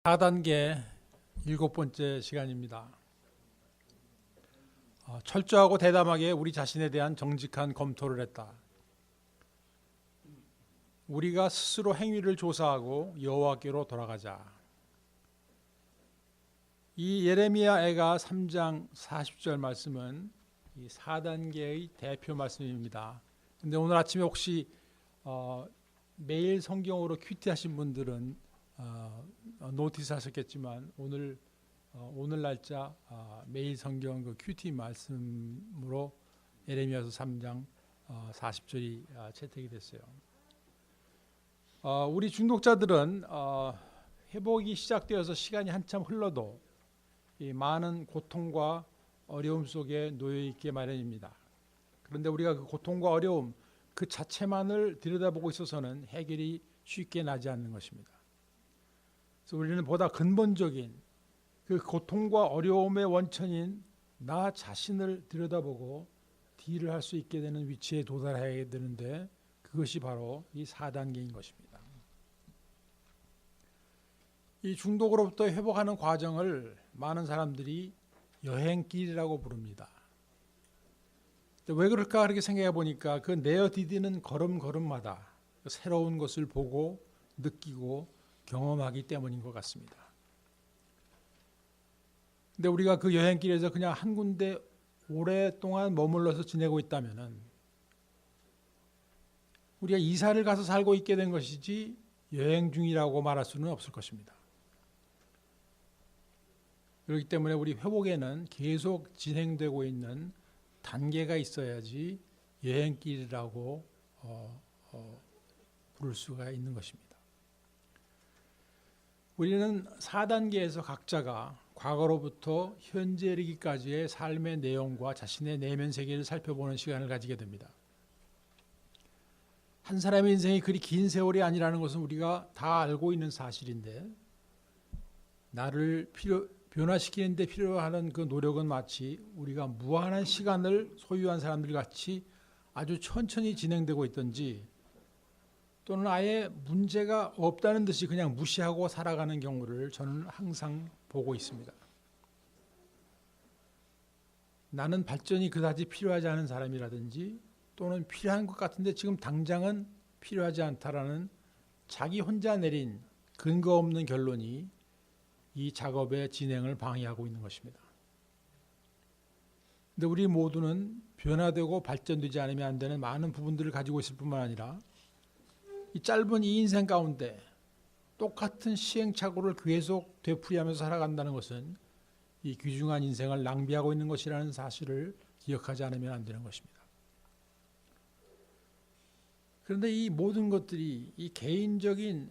4단계 7번째 시간입니다. 철저하고 대담하게 우리 자신에 대한 정직한 검토를 했다. 우리가 스스로 행위를 조사하고 여호와께로 돌아가자. 이 예레미야 애가 3장 40절 말씀은 이 4단계의 대표 말씀입니다. 근데 오늘 아침에 혹시 매일 성경으로 큐티하신 분들은 노티스 하셨겠지만 오늘 날짜 매일 성경 그 큐티 말씀으로 예레미야서 3장 40절이 채택이 됐어요. 우리 중독자들은 회복이 시작되어서 시간이 한참 흘러도 이 많은 고통과 어려움 속에 놓여 있게 마련입니다. 그런데 우리가 그 고통과 어려움 그 자체만을 들여다보고 있어서는 해결이 쉽게 나지 않는 것입니다. 그래서 우리는 보다 근본적인 그 고통과 어려움의 원천인 나 자신을 들여다보고 딜을 할 수 있게 되는 위치에 도달해야 되는데 그것이 바로 이 4단계인 것입니다. 이 중독으로부터 회복하는 과정을 많은 사람들이 여행길이라고 부릅니다. 왜 그럴까 그렇게 생각해 보니까 그 내어 디디는 걸음걸음마다 새로운 것을 보고 느끼고 경험하기 때문인 것 같습니다. 근데 우리가 그 여행길에서 그냥 한 군데 오랫동안 머물러서 지내고 있다면은 우리가 이사를 가서 살고 있게 된 것이지 여행 중이라고 말할 수는 없을 것입니다. 그렇기 때문에 우리 회복에는 계속 진행되고 있는 단계가 있어야지 여행길이라고 부를 수가 있는 것입니다. 우리는 4단계에서 각자가 과거로부터 현재 이르기까지의 삶의 내용과 자신의 내면 세계를 살펴보는 시간을 가지게 됩니다. 한 사람의 인생이 그리 긴 세월이 아니라는 것은 우리가 다 알고 있는 사실인데 나를 변화시키는 데 필요한 그 노력은 마치 우리가 무한한 시간을 소유한 사람들 같이 아주 천천히 진행되고 있든지 또는 아예 문제가 없다는 듯이 그냥 무시하고 살아가는 경우를 저는 항상 보고 있습니다. 나는 발전이 그다지 필요하지 않은 사람이라든지 또는 필요한 것 같은데 지금 당장은 필요하지 않다라는 자기 혼자 내린 근거 없는 결론이 이 작업의 진행을 방해하고 있는 것입니다. 근데 우리 모두는 변화되고 발전되지 않으면 안 되는 많은 부분들을 가지고 있을 뿐만 아니라 이 짧은 이 인생 가운데 똑같은 시행착오를 계속 되풀이하면서 살아간다는 것은 이 귀중한 인생을 낭비하고 있는 것이라는 사실을 기억하지 않으면 안 되는 것입니다. 그런데 이 모든 것들이 이 개인적인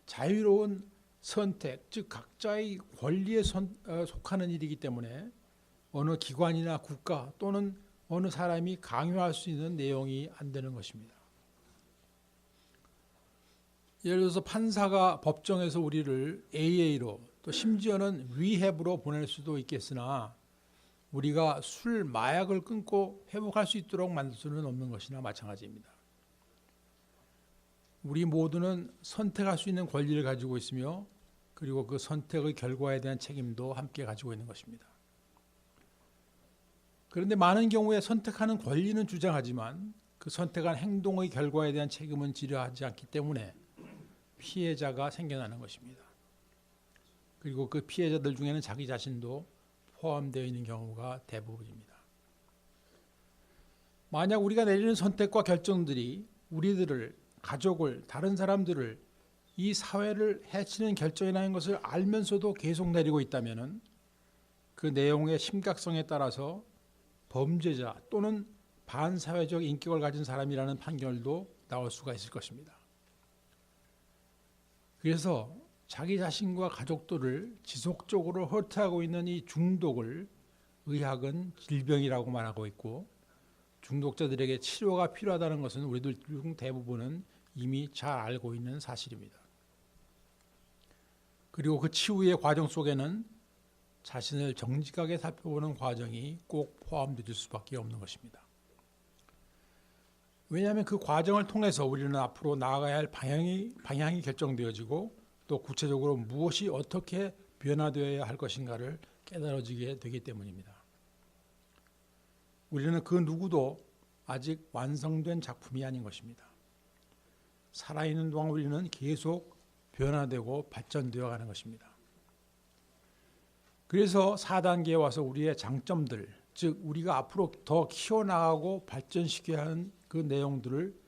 자유로운 선택, 즉 각자의 권리에 속하는 일이기 때문에 어느 기관이나 국가 또는 어느 사람이 강요할 수 있는 내용이 안 되는 것입니다. 예를 들어서 판사가 법정에서 우리를 AA로 또 심지어는 리헵으로 보낼 수도 있겠으나 우리가 술, 마약을 끊고 회복할 수 있도록 만들 수는 없는 것이나 마찬가지입니다. 우리 모두는 선택할 수 있는 권리를 가지고 있으며 그리고 그 선택의 결과에 대한 책임도 함께 가지고 있는 것입니다. 그런데 많은 경우에 선택하는 권리는 주장하지만 그 선택한 행동의 결과에 대한 책임은 지려하지 않기 때문에 피해자가 생겨나는 것입니다. 그리고 그 피해자들 중에는 자기 자신도 포함되어 있는 경우가 대부분입니다. 만약 우리가 내리는 선택과 결정들이 우리들을, 가족을, 다른 사람들을 이 사회를 해치는 결정이라는 것을 알면서도 계속 내리고 있다면 그 내용의 심각성에 따라서 범죄자 또는 반사회적 인격을 가진 사람이라는 판결도 나올 수가 있을 것입니다. 그래서 자기 자신과 가족들을 지속적으로 허투하고 있는 이 중독을 의학은 질병이라고 말하고 있고 중독자들에게 치료가 필요하다는 것은 우리들 중 대부분은 이미 잘 알고 있는 사실입니다. 그리고 그 치유의 과정 속에는 자신을 정직하게 살펴보는 과정이 꼭 포함될 수밖에 없는 것입니다. 왜냐하면 그 과정을 통해서 우리는 앞으로 나아가야 할 방향이 결정되어지고 또 구체적으로 무엇이 어떻게 변화되어야 할 것인가를 깨달아지게 되기 때문입니다. 우리는 그 누구도 아직 완성된 작품이 아닌 것입니다. 살아있는 동안 우리는 계속 변화되고 발전되어 가는 것입니다. 그래서 4단계에 와서 우리의 장점들, 즉 우리가 앞으로 더 키워나가고 발전시켜야 하는 그 내용들을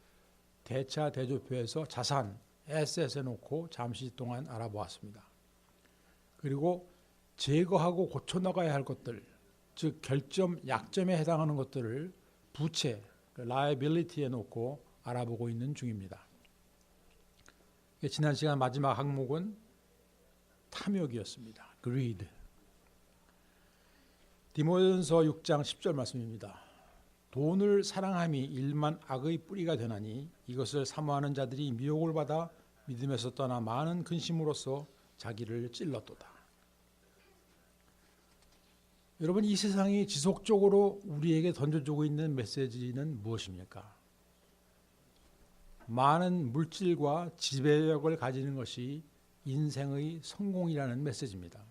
대차 대조표에서 자산, 에셋에 놓고 잠시 동안 알아보았습니다. 그리고 제거하고 고쳐나가야 할 것들, 즉 결점, 약점에 해당하는 것들을 부채, liability에 놓고 알아보고 있는 중입니다. 지난 시간 마지막 항목은 탐욕이었습니다. greed. 디모데전서 6장 10절 말씀입니다. 돈을 사랑함이 일만 악의 뿌리가 되나니 이것을 사모하는 자들이 미혹을 받아 믿음에서 떠나 많은 근심으로써 자기를 찔렀도다. 여러분, 이 세상이 지속적으로 우리에게 던져주고 있는 메시지는 무엇입니까? 많은 물질과 지배력을 가지는 것이 인생의 성공이라는 메시지입니다.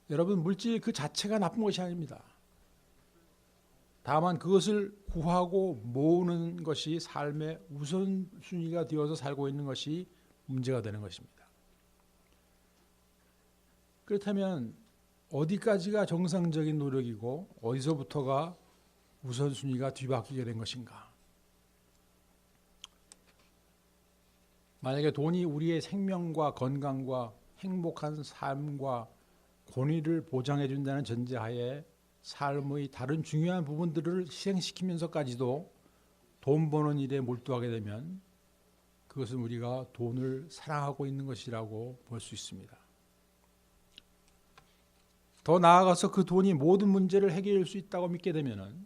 여러분, 물질 그 자체가 나쁜 것이 아닙니다. 다만 그것을 구하고 모으는 것이 삶의 우선순위가 되어서 살고 있는 것이 문제가 되는 것입니다. 그렇다면 어디까지가 정상적인 노력이고 어디서부터가 우선순위가 뒤바뀌게 된 것인가? 만약에 돈이 우리의 생명과 건강과 행복한 삶과 권위를 보장해 준다는 전제하에 삶의 다른 중요한 부분들을 희생시키면서까지도 돈 버는 일에 몰두하게 되면 그것은 우리가 돈을 사랑하고 있는 것이라고 볼 수 있습니다. 더 나아가서 그 돈이 모든 문제를 해결할 수 있다고 믿게 되면은,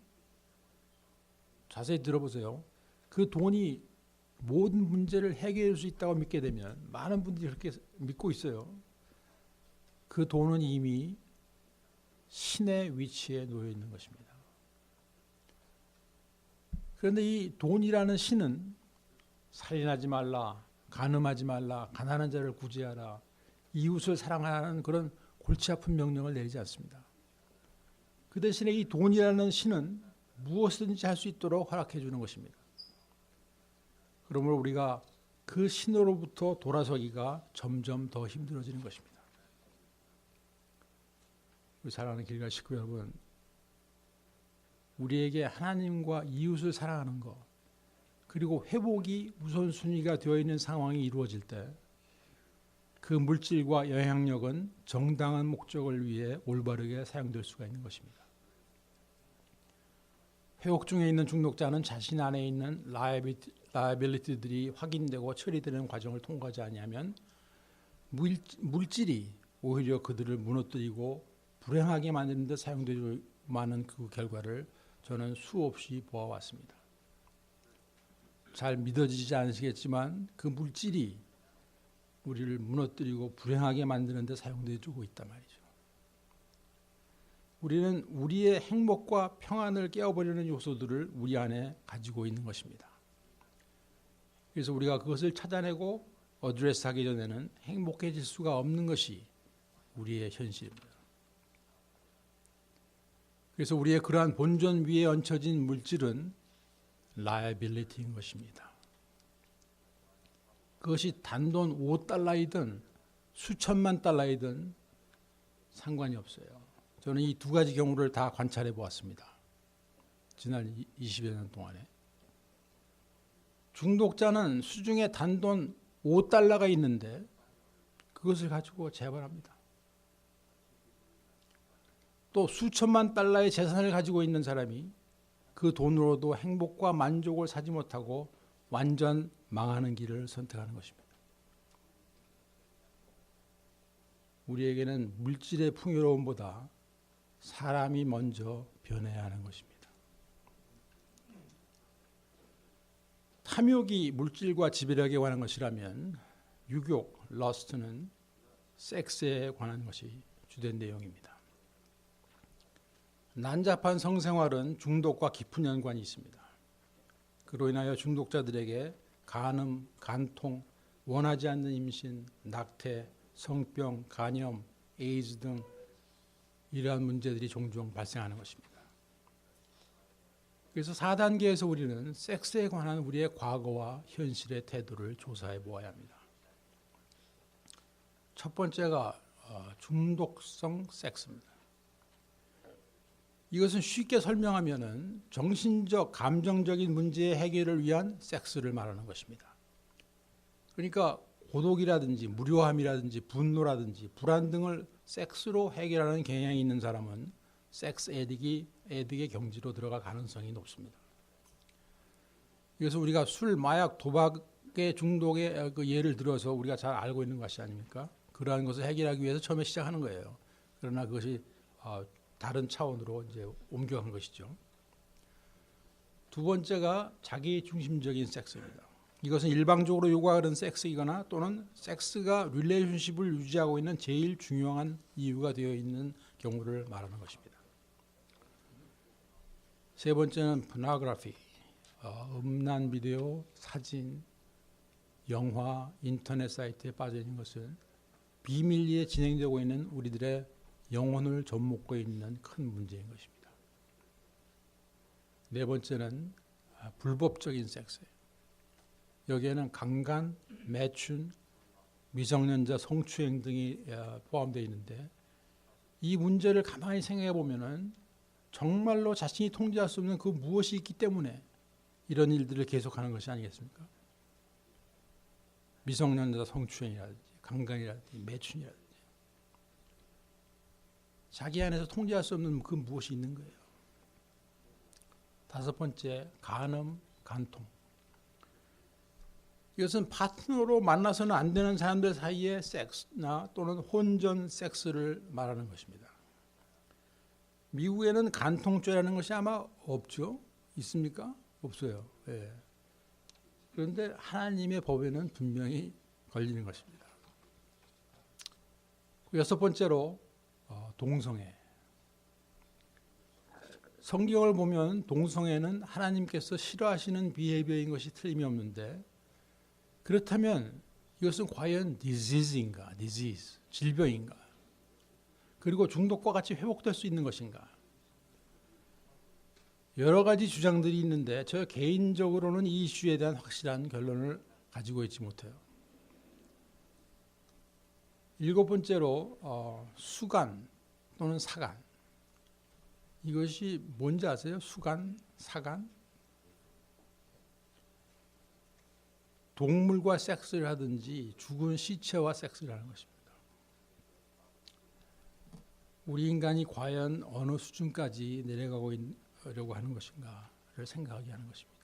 자세히 들어보세요. 그 돈이 모든 문제를 해결할 수 있다고 믿게 되면, 많은 분들이 그렇게 믿고 있어요. 그 돈은 이미 신의 위치에 놓여 있는 것입니다. 그런데 이 돈이라는 신은 살인하지 말라, 간음하지 말라, 가난한 자를 구제하라, 이웃을 사랑하라는 그런 골치 아픈 명령을 내리지 않습니다. 그 대신에 이 돈이라는 신은 무엇이든지 할 수 있도록 허락해 주는 것입니다. 그러므로 우리가 그 신으로부터 돌아서기가 점점 더 힘들어지는 것입니다. 우리 사랑하는 길갈 식구 여러분, 우리에게 하나님과 이웃을 사랑하는 것, 그리고 회복이 우선순위가 되어 있는 상황이 이루어질 때 그 물질과 영향력은 정당한 목적을 위해 올바르게 사용될 수가 있는 것입니다. 회복 중에 있는 중독자는 자신 안에 있는 라이빌리티들이 확인되고 처리되는 과정을 통과하지 아니하면 물질이 오히려 그들을 무너뜨리고 불행하게 만드는 데 사용되고 많은 그 결과를 저는 수없이 보아왔습니다. 잘 믿어지지 않으시겠지만 그 물질이 우리를 무너뜨리고 불행하게 만드는 데 사용되고 있단 말이죠. 우리는 우리의 행복과 평안을 깨어버리는 요소들을 우리 안에 가지고 있는 것입니다. 그래서 우리가 그것을 찾아내고 어드레스하기 전에는 행복해질 수가 없는 것이 우리의 현실입니다. 그래서 우리의 그러한 본전 위에 얹혀진 물질은 라이빌리티인 것입니다. 그것이 단돈 5달러이든 수천만 달러이든 상관이 없어요. 저는 이 두 가지 경우를 다 관찰해 보았습니다. 지난 20여 년 동안에. 중독자는 수중에 단돈 5달러가 있는데 그것을 가지고 재벌합니다. 또 수천만 달러의 재산을 가지고 있는 사람이 그 돈으로도 행복과 만족을 사지 못하고 완전 망하는 길을 선택하는 것입니다. 우리에게는 물질의 풍요로움보다 사람이 먼저 변해야 하는 것입니다. 탐욕이 물질과 지배력에 관한 것이라면 유욕, 러스트는 섹스에 관한 것이 주된 내용입니다. 난잡한 성생활은 중독과 깊은 연관이 있습니다. 그로 인하여 중독자들에게 간음, 간통, 원하지 않는 임신, 낙태, 성병, 간염, 에이즈 등 이러한 문제들이 종종 발생하는 것입니다. 그래서 4단계에서 우리는 섹스에 관한 우리의 과거와 현실의 태도를 조사해 보아야 합니다. 첫 번째가 중독성 섹스입니다. 이것은 쉽게 설명하면은 정신적, 감정적인 문제의 해결을 위한 섹스를 말하는 것입니다. 그러니까 고독이라든지 무료함이라든지 분노라든지 불안 등을 섹스로 해결하는 경향이 있는 사람은 섹스 에딕의 경지로 들어갈 가능성이 높습니다. 그래서 우리가 술, 마약, 도박의 중독의 그 예를 들어서 우리가 잘 알고 있는 것이 아닙니까? 그러한 것을 해결하기 위해서 처음에 시작하는 거예요. 그러나 그것이 다른 차원으로 이제 옮겨간 것이죠. 두 번째가 자기 중심적인 섹스입니다. 이것은 일방적으로 요구하는 섹스이거나 또는 섹스가 릴레이션십을 유지하고 있는 제일 중요한 이유가 되어 있는 경우를 말하는 것입니다. 세 번째는 포노그래피, 음란 비디오, 사진, 영화, 인터넷 사이트에 빠져 있는 것은 비밀리에 진행되고 있는 우리들의 영혼을 좀먹고 있는 큰 문제인 것입니다. 네 번째는 불법적인 섹스예요. 여기에는 강간, 매춘, 미성년자 성추행 등이 포함되어 있는데 이 문제를 가만히 생각해 보면은 정말로 자신이 통제할 수 없는 그 무엇이 있기 때문에 이런 일들을 계속하는 것이 아니겠습니까? 미성년자 성추행이라든지 강간이라든지 매춘이라든지 자기 안에서 통제할 수 없는 그 무엇이 있는 거예요. 다섯 번째, 간음, 간통. 이것은 파트너로 만나서는 안 되는 사람들 사이의 섹스나 또는 혼전 섹스를 말하는 것입니다. 미국에는 간통죄라는 것이 아마 없죠? 있습니까? 없어요. 예. 그런데 하나님의 법에는 분명히 걸리는 것입니다. 여섯 번째로 동성애. 성경을 보면 동성애는 하나님께서 싫어하시는 비헤비어인 것이 틀림이 없는데 그렇다면 이것은 과연 디지즈인가? 질병인가? 그리고 중독과 같이 회복될 수 있는 것인가? 여러 가지 주장들이 있는데 저 개인적으로는 이 이슈에 대한 확실한 결론을 가지고 있지 못해요. 일곱 번째로 수간 또는 사간. 이것이 뭔지 아세요? 수간, 사간? 동물과 섹스를 하든지 죽은 시체와 섹스를 하는 것입니다. 우리 인간이 과연 어느 수준까지 내려가고 있려고 하는 것인가를 생각하게 하는 것입니다.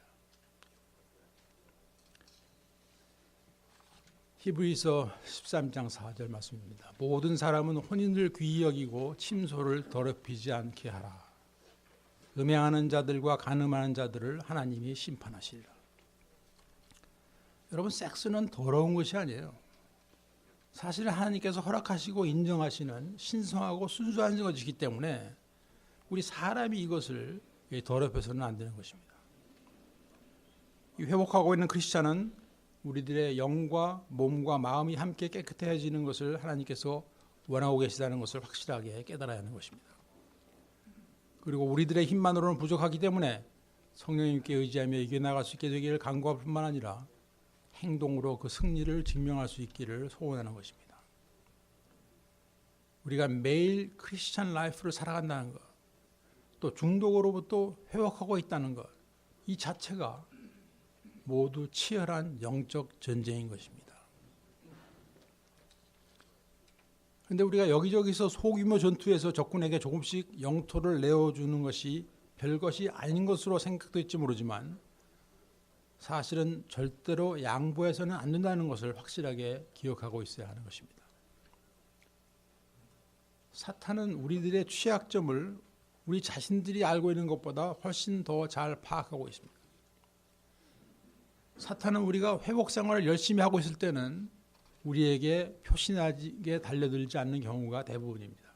히브리서 13장 4절 말씀입니다. 모든 사람은 혼인을 귀히 여기고 침소를 더럽히지 않게 하라. 음행하는 자들과 간음하는 자들을 하나님이 심판하시리라. 여러분, 섹스는 더러운 것이 아니에요. 사실 하나님께서 허락하시고 인정하시는 신성하고 순수한 것이기 때문에 우리 사람이 이것을 더럽혀서는 안 되는 것입니다. 이 회복하고 있는 크리스찬은 우리들의 영과 몸과 마음이 함께 깨끗해지는 것을 하나님께서 원하고 계시다는 것을 확실하게 깨달아야 하는 것입니다. 그리고 우리들의 힘만으로는 부족하기 때문에 성령님께 의지하며 이겨나갈 수 있게 되기를 간구할 뿐만 아니라 행동으로 그 승리를 증명할 수 있기를 소원하는 것입니다. 우리가 매일 크리스찬 라이프를 살아간다는 것, 또 중독으로부터 회복하고 있다는 것, 이 자체가 모두 치열한 영적 전쟁인 것입니다. 그런데 우리가 여기저기서 소규모 전투에서 적군에게 조금씩 영토를 내어주는 것이 별것이 아닌 것으로 생각될지 모르지만 사실은 절대로 양보해서는 안 된다는 것을 확실하게 기억하고 있어야 하는 것입니다. 사탄은 우리들의 취약점을 우리 자신들이 알고 있는 것보다 훨씬 더 잘 파악하고 있습니다. 사탄은 우리가 회복 생활을 열심히 하고 있을 때는 우리에게 표신하게 달려들지 않는 경우가 대부분입니다.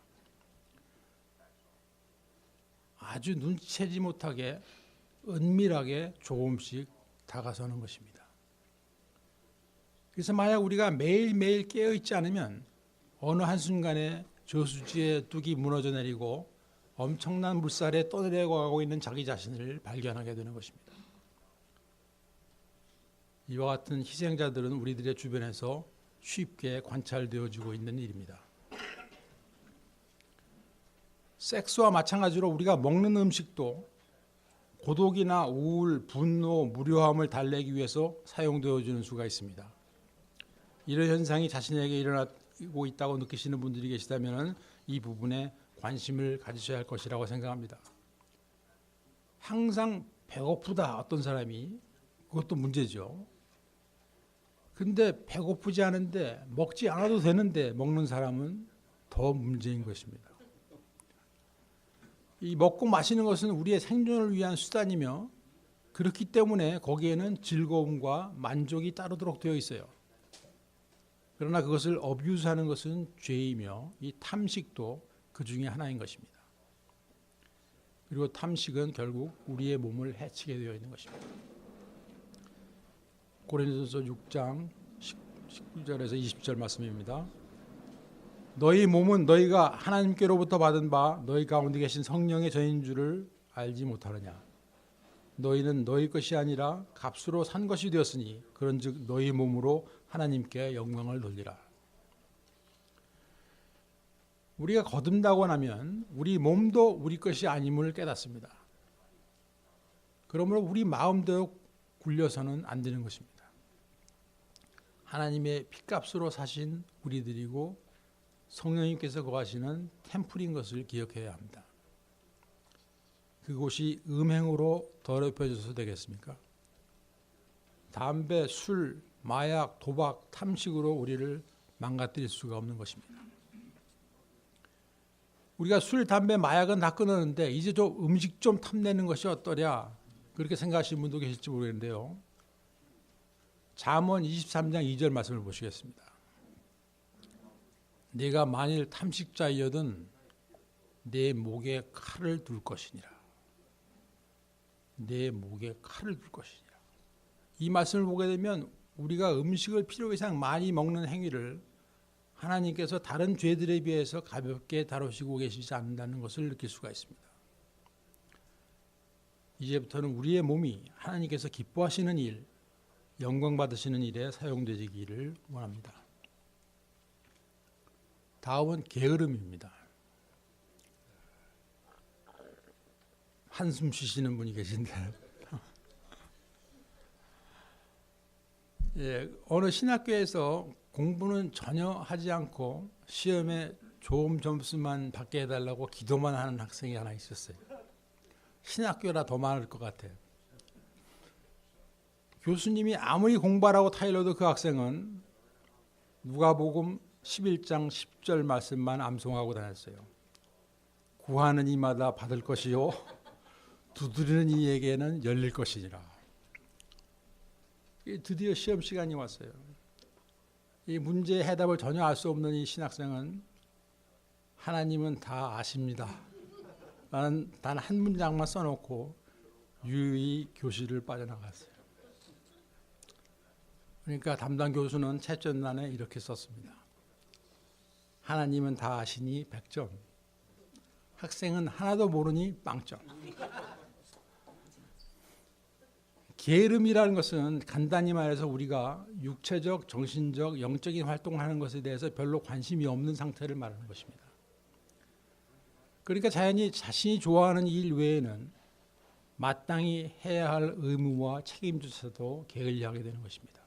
아주 눈치채지 못하게 은밀하게 조금씩 다가서는 것입니다. 그래서 만약 우리가 매일매일 깨어있지 않으면 어느 한순간에 저수지의 뚝이 무너져 내리고 엄청난 물살에 떠내려가고 있는 자기 자신을 발견하게 되는 것입니다. 이와 같은 희생자들은 우리들의 주변에서 쉽게 관찰되어지고 있는 일입니다. 섹스와 마찬가지로 우리가 먹는 음식도 고독이나 우울, 분노, 무료함을 달래기 위해서 사용되어지는 수가 있습니다. 이런 현상이 자신에게 일어나고 있다고 느끼시는 분들이 계시다면 이 부분에 관심을 가지셔야 할 것이라고 생각합니다. 항상 배고프다 어떤 사람이, 그것도 문제죠. 근데 배고프지 않은데 먹지 않아도 되는데 먹는 사람은 더 문제인 것입니다. 이 먹고 마시는 것은 우리의 생존을 위한 수단이며 그렇기 때문에 거기에는 즐거움과 만족이 따르도록 되어 있어요. 그러나 그것을 어뷰스하는 것은 죄이며 이 탐식도 그 중에 하나인 것입니다. 그리고 탐식은 결국 우리의 몸을 해치게 되어 있는 것입니다. 고린도서 6장 19절에서 20절 말씀입니다. 너희 몸은 너희가 하나님께로부터 받은 바 너희 가운데 계신 성령의 전인 줄을 알지 못하느냐. 너희는 너희 것이 아니라 값으로 산 것이 되었으니 그런즉 너희 몸으로 하나님께 영광을 돌리라. 우리가 거듭나고 나면 우리 몸도 우리 것이 아님을 깨닫습니다. 그러므로 우리 마음대로 굴려서는 안 되는 것입니다. 하나님의 핏값으로 사신 우리들이고 성령님께서 거하시는 템플인 것을 기억해야 합니다. 그곳이 음행으로 더럽혀져서 되겠습니까? 담배, 술, 마약, 도박, 탐식으로 우리를 망가뜨릴 수가 없는 것입니다. 우리가 술, 담배, 마약은 다 끊었는데 이제 좀 음식 좀 탐내는 것이 어떠랴 그렇게 생각하시는 분도 계실지 모르겠는데요. 잠언 23장 2절 말씀을 보시겠습니다. 네가 만일 탐식자이거든 내 목에 칼을 둘 것이니라. 내 목에 칼을 둘 것이니라. 이 말씀을 보게 되면 우리가 음식을 필요 이상 많이 먹는 행위를 하나님께서 다른 죄들에 비해서 가볍게 다루시고 계시지 않는다는 것을 느낄 수가 있습니다. 이제부터는 우리의 몸이 하나님께서 기뻐하시는 일, 영광 받으시는 일에 사용되기를 원합니다. 다음은 게으름입니다. 한숨 쉬시는 분이 계신데 예, 어느 신학교에서 공부는 전혀 하지 않고 시험에 좋은 점수만 받게 해달라고 기도만 하는 학생이 하나 있었어요. 신학교라 더 많을 것 같아요. 교수님이 아무리 공부하라고 타일러도 그 학생은 누가복음 11장 10절 말씀만 암송하고 다녔어요. 구하는 이마다 받을 것이요 두드리는 이에게는 열릴 것이니라. 드디어 시험 시간이 왔어요. 이 문제의 해답을 전혀 알 수 없는 이 신학생은 하나님은 다 아십니다. 라는 단 한 문장만 써놓고 유유히 교실을 빠져나갔어요. 그러니까 담당 교수는 채점란에 이렇게 썼습니다. 하나님은 다 아시니 100점. 학생은 하나도 모르니 빵점. 게으름이라는 것은 간단히 말해서 우리가 육체적, 정신적, 영적인 활동을 하는 것에 대해서 별로 관심이 없는 상태를 말하는 것입니다. 그러니까 자신이 좋아하는 일 외에는 마땅히 해야 할 의무와 책임조차도 게을리하게 되는 것입니다.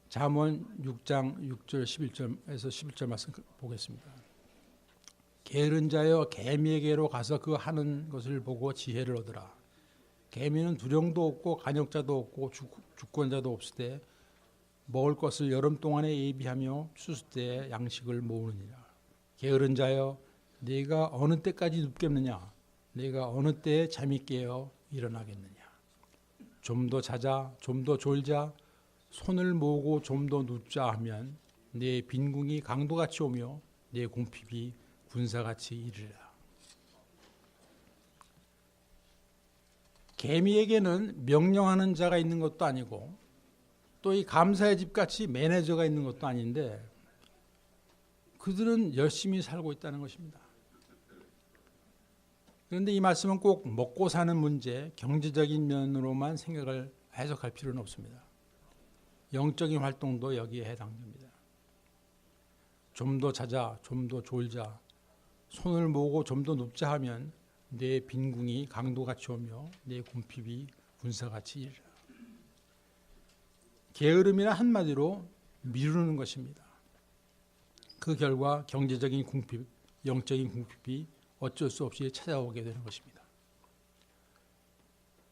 잠언 6장 6절 11절에서 11절 말씀 보겠습니다. 게으른 자여 개미에게로 가서 그 하는 것을 보고 지혜를 얻으라. 개미는 두령도 없고 간역자도 없고 주권자도 없을 때 먹을 것을 여름 동안에 예비하며 추수 때에 양식을 모으느니라. 게으른 자여 네가 어느 때까지 눕겠느냐. 네가 어느 때에 잠이 깨어 일어나겠느냐. 좀 더 자자 좀 더 졸자 손을 모으고 좀 더 눕자 하면 내 빈궁이 강도같이 오며 내 궁핍이 군사같이 이르리라. 개미에게는 명령하는 자가 있는 것도 아니고 또 이 감사의 집 같이 매니저가 있는 것도 아닌데 그들은 열심히 살고 있다는 것입니다. 그런데 이 말씀은 꼭 먹고 사는 문제, 경제적인 면으로만 생각을 해석할 필요는 없습니다. 영적인 활동도 여기에 해당됩니다. 좀 더 자자, 좀 더 졸자, 손을 모으고 좀 더 눕자 하면 내 빈궁이 강도같이 오며 내 궁핍이 군사같이 이르라. 게으름이나 한마디로 미루는 것입니다. 그 결과 경제적인 궁핍, 영적인 궁핍이 어쩔 수 없이 찾아오게 되는 것입니다.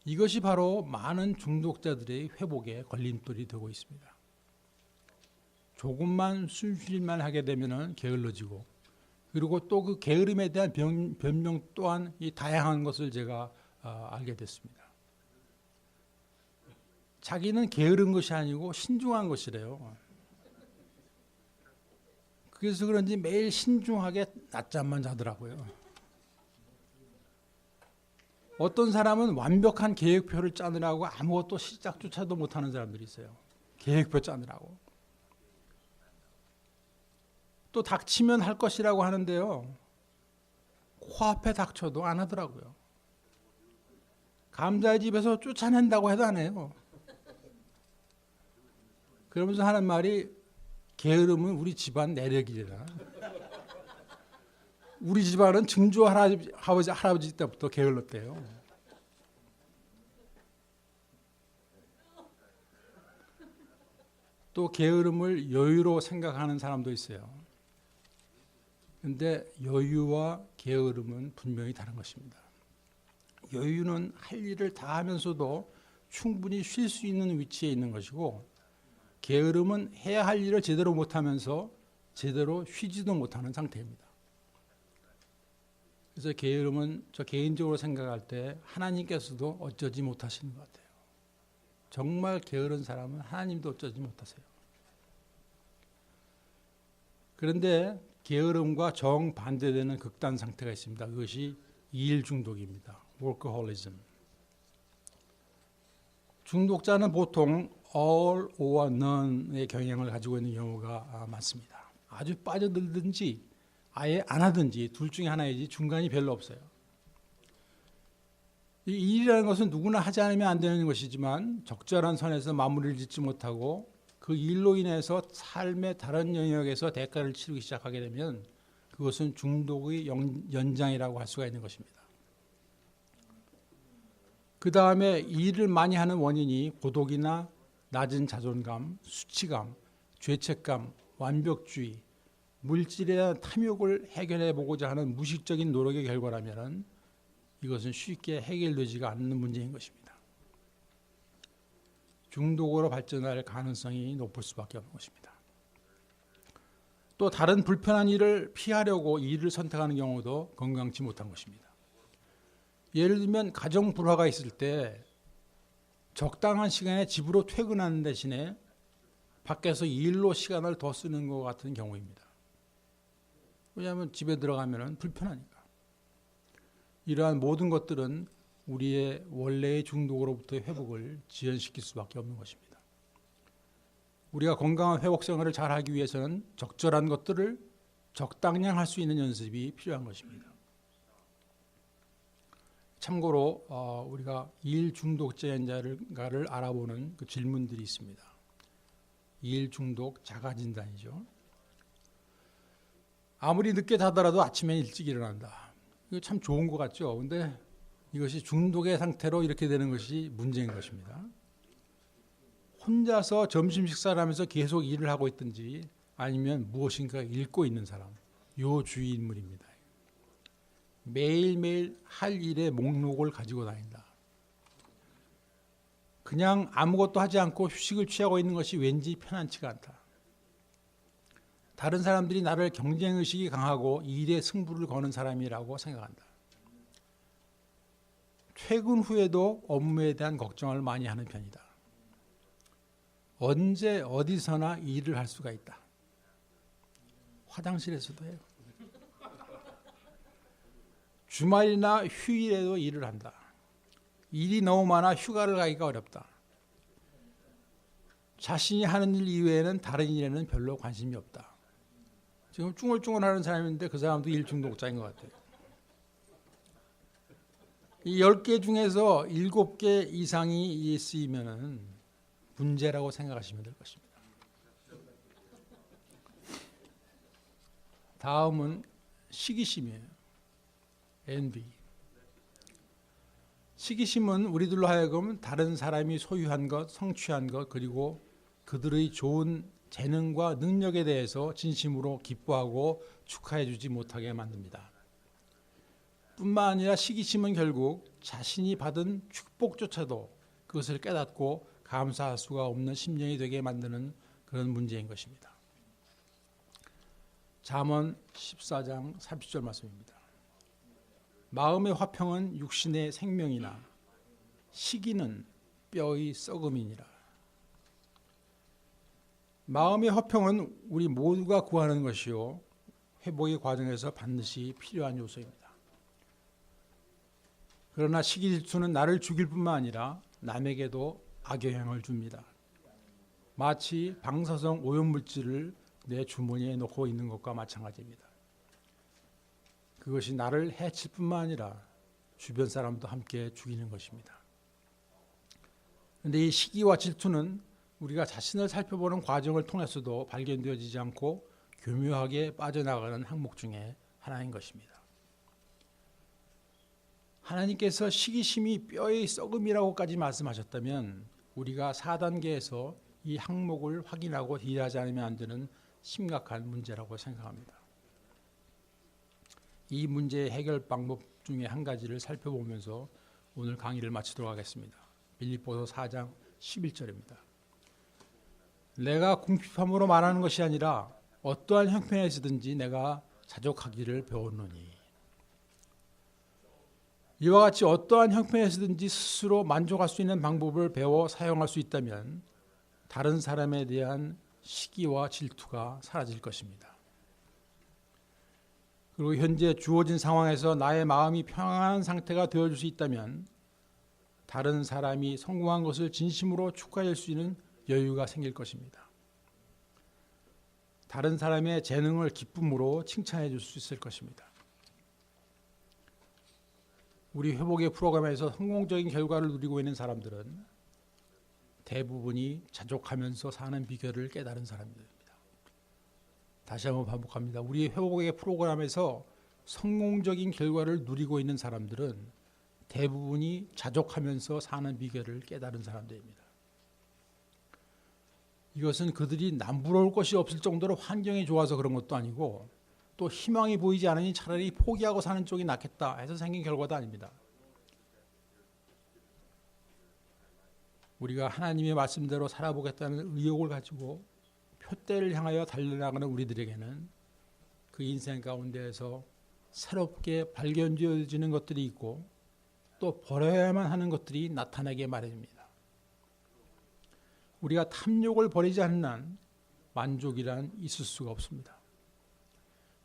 이것이 바로 많은 중독자들의 회복에 걸림돌이 되고 있습니다. 조금만 순실만 하게 되면 게을러지고 그리고 또 그 게으름에 대한 변명 또한 이 다양한 것을 제가 알게 됐습니다. 자기는 게으른 것이 아니고 신중한 것이래요. 그래서 그런지 매일 신중하게 낮잠만 자더라고요. 어떤 사람은 완벽한 계획표를 짜느라고 아무것도 시작조차도 못하는 사람들이 있어요. 계획표 짜느라고. 또 닥치면 할 것이라고 하는데요. 코앞에 닥쳐도 안 하더라고요. 감자의 집에서 쫓아낸다고 해도 안 해요. 그러면서 하는 말이 게으름은 우리 집안 내력이라. 우리 집안은 증조 할아버지 때부터 게을렀대요. 또 게으름을 여유로 생각하는 사람도 있어요. 그런데 여유와 게으름은 분명히 다른 것입니다. 여유는 할 일을 다 하면서도 충분히 쉴 수 있는 위치에 있는 것이고 게으름은 해야 할 일을 제대로 못하면서 제대로 쉬지도 못하는 상태입니다. 그래서 게으름은 저 개인적으로 생각할 때 하나님께서도 어쩌지 못하시는 것 같아요. 정말 게으른 사람은 하나님도 어쩌지 못하세요. 그런데 게으름과 정반대되는 극단 상태가 있습니다. 그것이 일 중독입니다. workaholism. 중독자는 보통 all or none의 경향을 가지고 있는 경우가 많습니다. 아주 빠져들든지 아예 안 하든지 둘 중에 하나이지 중간이 별로 없어요. 이 일이라는 것은 누구나 하지 않으면 안 되는 것이지만 적절한 선에서 마무리를 짓지 못하고 그 일로 인해서 삶의 다른 영역에서 대가를 치르기 시작하게 되면 그것은 중독의 연장이라고 할 수가 있는 것입니다. 그 다음에 일을 많이 하는 원인이 고독이나 낮은 자존감, 수치감, 죄책감, 완벽주의, 물질에 대한 탐욕을 해결해 보고자 하는 무의식적인 노력의 결과라면 이것은 쉽게 해결되지가 않는 문제인 것입니다. 중독으로 발전할 가능성이 높을 수밖에 없는 것입니다. 또 다른 불편한 일을 피하려고 일을 선택하는 경우도 건강치 못한 것입니다. 예를 들면 가정 불화가 있을 때 적당한 시간에 집으로 퇴근하는 대신에 밖에서 일로 시간을 더 쓰는 것 같은 경우입니다. 왜냐하면 집에 들어가면 불편하니까. 이러한 모든 것들은 우리의 원래의 중독으로부터의 회복을 지연시킬 수밖에 없는 것입니다. 우리가 건강한 회복 생활을 잘하기 위해서는 적절한 것들을 적당량 할 수 있는 연습이 필요한 것입니다. 참고로 우리가 일 중독자인가를 알아보는 그 질문들이 있습니다. 일 중독 자가 진단이죠. 아무리 늦게 자더라도 아침에 일찍 일어난다. 이거 참 좋은 것 같죠. 근데 이것이 중독의 상태로 이렇게 되는 것이 문제인 것입니다. 혼자서 점심 식사를 하면서 계속 일을 하고 있든지 아니면 무엇인가 읽고 있는 사람, 요 주의 인물입니다. 매일매일 할 일의 목록을 가지고 다닌다. 그냥 아무것도 하지 않고 휴식을 취하고 있는 것이 왠지 편안치가 않다. 다른 사람들이 나를 경쟁의식이 강하고 일에 승부를 거는 사람이라고 생각한다. 퇴근 후에도 업무에 대한 걱정을 많이 하는 편이다. 언제 어디서나 일을 할 수가 있다. 화장실에서도 해요. 주말이나 휴일에도 일을 한다. 일이 너무 많아 휴가를 가기가 어렵다. 자신이 하는 일 이외에는 다른 일에는 별로 관심이 없다. 지금 쭝얼쭝얼하는 사람인데 그 사람도 일 중독자인 것 같아요. 이 10개 중에서 7개 이상이 쓰이면은 문제라고 생각하시면 될 것입니다. 다음은 시기심이에요. envy. 시기심은 우리들로 하여금 다른 사람이 소유한 것, 성취한 것, 그리고 그들의 좋은 재능과 능력에 대해서 진심으로 기뻐하고 축하해 주지 못하게 만듭니다. 뿐만 아니라 시기심은 결국 자신이 받은 축복조차도 그것을 깨닫고 감사할 수가 없는 심령이 되게 만드는 그런 문제인 것입니다. 잠언 14장 30절 말씀입니다. 마음의 화평은 육신의 생명이나 시기는 뼈의 썩음이니라. 마음의 화평은 우리 모두가 구하는 것이요 회복의 과정에서 반드시 필요한 요소입니다. 그러나 시기 질투는 나를 죽일 뿐만 아니라 남에게도 악영향을 줍니다. 마치 방사성 오염물질을 내 주머니에 넣고 있는 것과 마찬가지입니다. 그것이 나를 해칠 뿐만 아니라 주변 사람도 함께 죽이는 것입니다. 그런데 이 시기와 질투는 우리가 자신을 살펴보는 과정을 통해서도 발견되어지지 않고 교묘하게 빠져나가는 항목 중에 하나인 것입니다. 하나님께서 시기심이 뼈의 썩음이라고까지 말씀하셨다면 우리가 4단계에서 이 항목을 확인하고 딜하지 않으면 안 되는 심각한 문제라고 생각합니다. 이 문제의 해결 방법 중에 한 가지를 살펴보면서 오늘 강의를 마치도록 하겠습니다. 빌립보서 4장 11절입니다. 내가 궁핍함으로 말하는 것이 아니라 어떠한 형편에서든지 내가 자족하기를 배웠노니. 이와 같이 어떠한 형편에서든지 스스로 만족할 수 있는 방법을 배워 사용할 수 있다면 다른 사람에 대한 시기와 질투가 사라질 것입니다. 그리고 현재 주어진 상황에서 나의 마음이 평안한 상태가 되어줄 수 있다면 다른 사람이 성공한 것을 진심으로 축하할 수 있는 여유가 생길 것입니다. 다른 사람의 재능을 기쁨으로 칭찬해 줄 수 있을 것입니다. 우리 회복의 프로그램에서 성공적인 결과를 누리고 있는 사람들은 대부분이 자족하면서 사는 비결을 깨달은 사람들입니다. 다시 한번 반복합니다. 우리 회복의 프로그램에서 성공적인 결과를 누리고 있는 사람들은 대부분이 자족하면서 사는 비결을 깨달은 사람들입니다. 이것은 그들이 남부러울 것이 없을 정도로 환경이 좋아서 그런 것도 아니고 또 희망이 보이지 않으니 차라리 포기하고 사는 쪽이 낫겠다 해서 생긴 결과도 아닙니다. 우리가 하나님의 말씀대로 살아보겠다는 의욕을 가지고 표대를 향하여 달려나가는 우리들에게는 그 인생 가운데에서 새롭게 발견되어지는 것들이 있고 또 버려야만 하는 것들이 나타나게 마련입니다. 우리가 탐욕을 버리지 않는 한 만족이란 있을 수가 없습니다.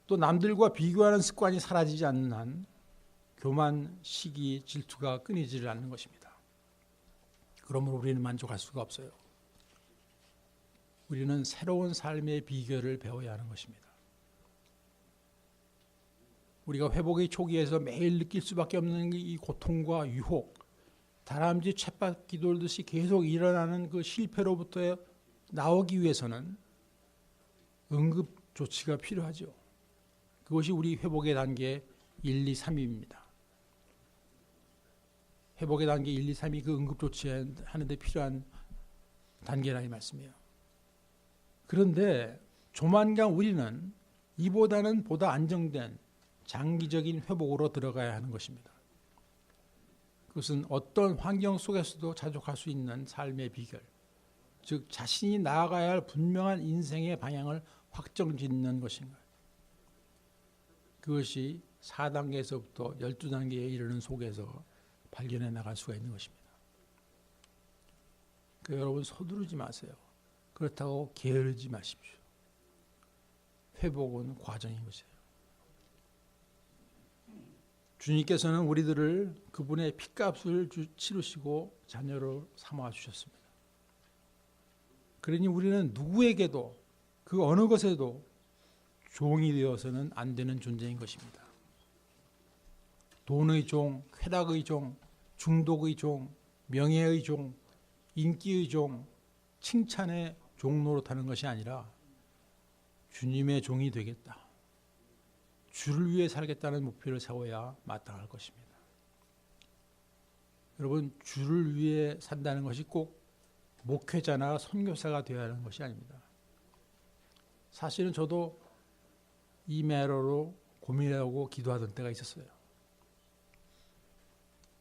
또 남들과 비교하는 습관이 사라지지 않는 한 교만, 시기, 질투가 끊이지를 않는 것입니다. 그러므로 우리는 만족할 수가 없어요. 우리는 새로운 삶의 비결을 배워야 하는 것입니다. 우리가 회복의 초기에서 매일 느낄 수밖에 없는 이 고통과 유혹, 다람쥐 쳇바퀴 돌듯이 계속 일어나는 그 실패로부터 나오기 위해서는 응급 조치가 필요하죠. 그것이 우리 회복의 단계 1, 2, 3입니다. 회복의 단계 1, 2, 3이 그 응급 조치하는 데 필요한 단계라 이 말씀이에요. 그런데 조만간 우리는 이보다는 보다 안정된 장기적인 회복으로 들어가야 하는 것입니다. 그것은 어떤 환경 속에서도 자족할 수 있는 삶의 비결, 즉 자신이 나아가야 할 분명한 인생의 방향을 확정짓는 것인가. 그것이 4단계에서부터 12단계에 이르는 속에서 발견해 나갈 수가 있는 것입니다. 여러분 서두르지 마세요. 그렇다고 게으르지 마십시오. 회복은 과정인 것이에요. 주님께서는 우리들을 그분의 피값을 치르시고 자녀로 삼아 주셨습니다. 그러니 우리는 누구에게도 그 어느 것에도 종이 되어서는 안 되는 존재인 것입니다. 돈의 종, 쾌락의 종, 중독의 종, 명예의 종, 인기의 종, 칭찬의 종 노릇하는 것이 아니라 주님의 종이 되겠다. 주를 위해 살겠다는 목표를 세워야 마땅할 것입니다. 여러분, 주를 위해 산다는 것이 꼭 목회자나 선교사가 되어야 하는 것이 아닙니다. 사실은 저도 이 매로로 고민하고 기도하던 때가 있었어요.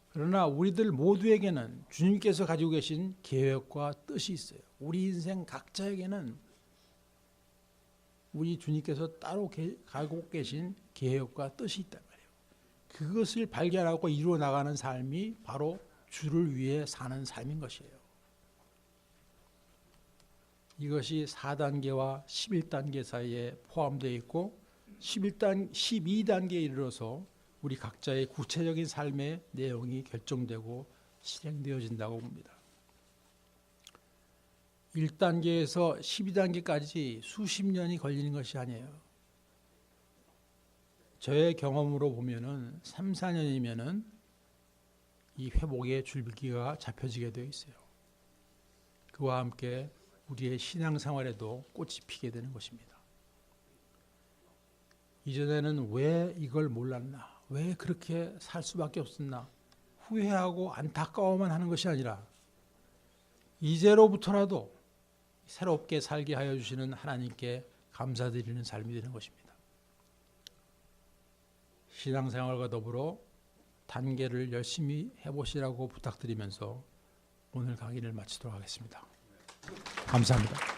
그러나 우리들 모두에게는 주님께서 가지고 계신 계획과 뜻이 있어요. 우리 인생 각자에게는 우리 주님께서 따로 가지고 계신 계획과 뜻이 있단 말이에요. 그것을 발견하고 이루어 나가는 삶이 바로 주를 위해 사는 삶인 것이에요. 이것이 4단계와 11단계 사이에 포함되어 있고 12단계에 이르러서 우리 각자의 구체적인 삶의 내용이 결정되고 실행되어진다고 봅니다. 1단계에서 12단계까지 수십 년이 걸리는 것이 아니에요. 저의 경험으로 보면은 3, 4년이면은 이 회복의 줄기가 잡혀지게 되어 있어요. 그와 함께 우리의 신앙생활에도 꽃이 피게 되는 것입니다. 이전에는 왜 이걸 몰랐나? 왜 그렇게 살 수밖에 없었나? 후회하고 안타까워만 하는 것이 아니라 이제로부터라도 새롭게 살게 하여 주시는 하나님께 감사드리는 삶이 되는 것입니다. 신앙생활과 더불어 단계를 열심히 해보시라고 부탁드리면서 오늘 강의를 마치도록 하겠습니다. 감사합니다.